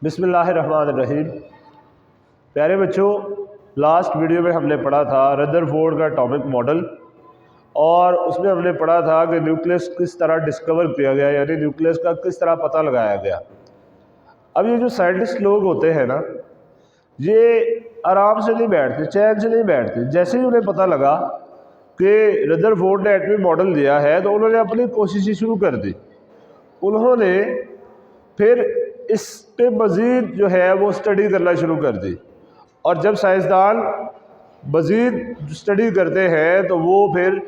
बिस्मिल्लाहिर्रहमानिर्रहीम। प्यारे बच्चों, लास्ट वीडियो में हमने पढ़ा था रदरफोर्ड का एटॉमिक मॉडल, और उसमें हमने पढ़ा था कि न्यूक्लियस किस तरह डिस्कवर किया गया, यानी न्यूक्लियस का किस तरह पता लगाया गया। अब ये जो साइंटिस्ट लोग होते हैं ना, ये आराम से नहीं बैठते, चैन से नहीं बैठते। जैसे ही उन्हें पता लगा कि रदरफोर्ड ने एटॉमिक मॉडल दिया है तो उन्होंने अपनी कोशिशें शुरू कर दी। उन्होंने फिर इस पे मज़ीद जो है वो स्टडी करना शुरू कर दी, और जब साइंसदान मज़ीद स्टडी करते हैं तो वो फिर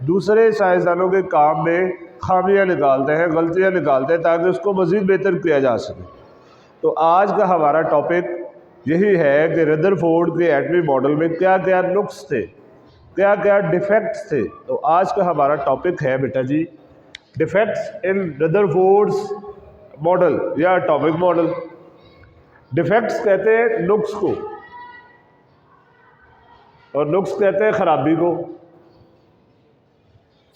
दूसरे साइंसदानों के काम में खामियां निकालते हैं, गलतियां निकालते हैं, ताकि उसको मज़ीद बेहतर किया जा सके। तो आज का हमारा टॉपिक यही है कि रदरफोर्ड के एटॉमिक मॉडल में क्या क्या नुक्स थे, क्या क्या डिफेक्ट्स थे। तो आज का हमारा टॉपिक है बेटा जी, डिफेक्ट्स इन रदरफोर्ड्स मॉडल या एटॉमिक मॉडल। डिफेक्ट्स कहते हैं नुक्स को, और नुक्स कहते हैं खराबी को।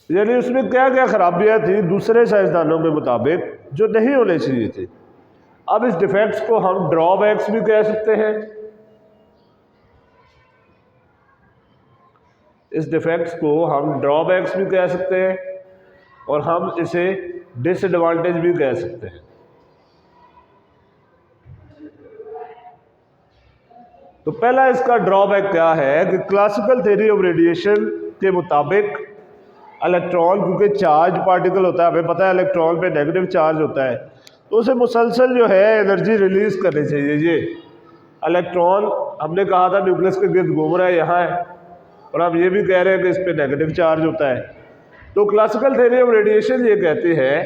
यानी उसमें क्या क्या खराबियां थी दूसरे साइंसदानों के मुताबिक जो नहीं होने चाहिए थे। अब इस डिफेक्ट्स को हम ड्रॉबैक्स भी कह सकते हैं, इस डिफेक्ट्स को हम ड्रॉबैक्स भी कह सकते हैं, और हम इसे डिसएडवांटेज भी कह सकते हैं। तो पहला इसका ड्रॉबैक क्या है कि क्लासिकल थ्योरी ऑफ रेडिएशन के मुताबिक इलेक्ट्रॉन, क्योंकि चार्ज पार्टिकल होता है, हमें पता है इलेक्ट्रॉन पे नेगेटिव चार्ज होता है, तो उसे मुसलसल जो है एनर्जी रिलीज करनी चाहिए। ये इलेक्ट्रॉन हमने कहा था न्यूक्लियस के गिर्द घूम रहा है, यहाँ है, और हम ये भी कह रहे हैं कि इस पर नेगेटिव चार्ज होता है। तो क्लासिकल थ्योरी ऑफ रेडिएशन ये कहती है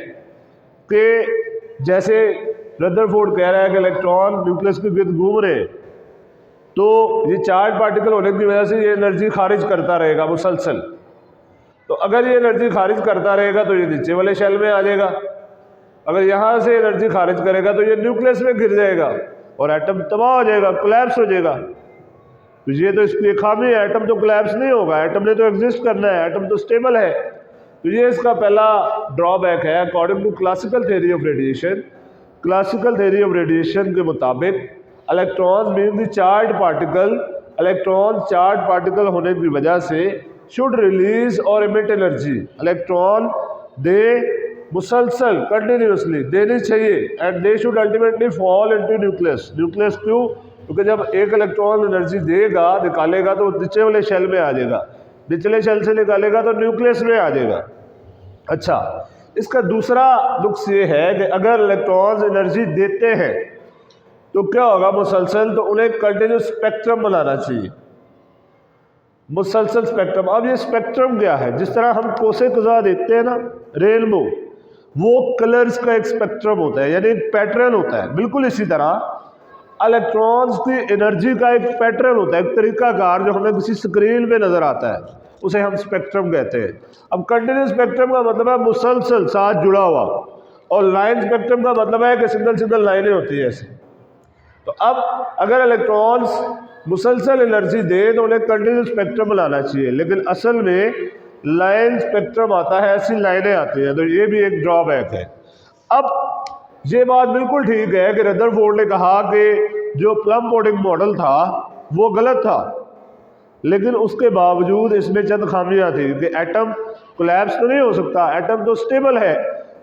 कि जैसे रदरफोर्ड कह रहा है कि इलेक्ट्रॉन न्यूक्लियस के गिर्द घूम रहे हैं, तो ये चार्ज पार्टिकल होने की वजह से ये एनर्जी खारिज करता रहेगा मुसलसल। तो अगर ये एनर्जी खारिज करता रहेगा तो ये नीचे वाले शेल में आ जाएगा, अगर यहाँ से एनर्जी खारिज करेगा तो ये न्यूक्लियस में गिर जाएगा और एटम तबाह हो जाएगा, कोलैप्स हो जाएगा। तो ये तो इसकी खामी है, एटम तो कोलैप्स नहीं होगा, एटम ने तो एग्जिस्ट करना है, एटम तो स्टेबल है। तो ये इसका पहला ड्रॉबैक है according to classical theory of radiation. Classical theory of radiation के मुताबिक electron mean the charge particle, electron charge particle होने की वजह से शुड रिलीज और इमिट एनर्जी। इलेक्ट्रॉन दे मुसलसल कंटिन्यूसली देनी चाहिए, and they should ultimately fall into nucleus. Nucleus क्यों? क्योंकि जब एक इलेक्ट्रॉन एनर्जी देगा, निकालेगा, तो नीचे वाले शेल में आ जाएगा, निचले शेल से निकालेगा तो न्यूक्लियस में आ जाएगा। अच्छा, इसका दूसरा नुक्स ये है कि अगर इलेक्ट्रॉन्स एनर्जी देते हैं तो क्या होगा मुसलसल, तो उन्हें कंटिन्यूस स्पेक्ट्रम बनाना चाहिए, मुसलसल स्पेक्ट्रम। अब ये स्पेक्ट्रम क्या है? जिस तरह हम कोसे कज़ा देखते हैं ना, रेनबो, वो कलर्स का एक स्पेक्ट्रम होता है, यानी एक पैटर्न होता है। बिल्कुल इसी तरह इलेक्ट्रॉन्स की एनर्जी का एक पैटर्न होता है, एक तरीकाकार जो हमें किसी स्क्रीन पे नज़र आता है, उसे हम स्पेक्ट्रम कहते हैं। अब कंटिन्यूस स्पेक्ट्रम का मतलब है मुसलसल साथ जुड़ा हुआ, और लाइन स्पेक्ट्रम का मतलब है कि सिंगल सिंगल लाइनें होती है ऐसे। तो अब अगर इलेक्ट्रॉन्स मुसलसल एनर्जी दे तो उन्हें कंटिन्यूस स्पेक्ट्रम बनाना चाहिए, लेकिन असल में लाइन स्पेक्ट्रम आता है, ऐसी लाइनें आती हैं। तो ये भी एक ड्रॉबैक है। अब ये बात बिल्कुल ठीक है कि रदरफोर्ड ने कहा कि जो प्लम पुडिंग मॉडल था वो गलत था, लेकिन उसके बावजूद इसमें चंद खामियां थी कि एटम कोलैप्स तो नहीं हो सकता, एटम तो स्टेबल है।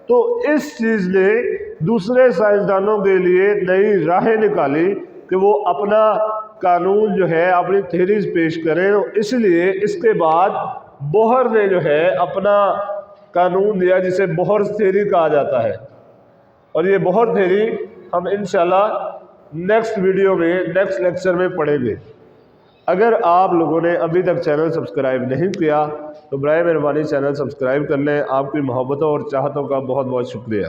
तो इस चीज़ ने दूसरे साइंसदानों के लिए नई राहें निकाली कि वो अपना कानून जो है, अपनी थ्योरीज पेश करें। तो इसलिए इसके बाद बोहर ने जो है अपना कानून दिया, जिसे बोहर थ्योरी कहा जाता है। और ये बोहर थ्योरी हम इंशाल्लाह नेक्स्ट वीडियो में, नेक्स्ट लेक्चर में पढ़ेंगे। अगर आप लोगों ने अभी तक चैनल सब्सक्राइब नहीं किया तो बराए मेहरबानी चैनल सब्सक्राइब कर लें। आपकी मोहब्बतों और चाहतों का बहुत बहुत शुक्रिया।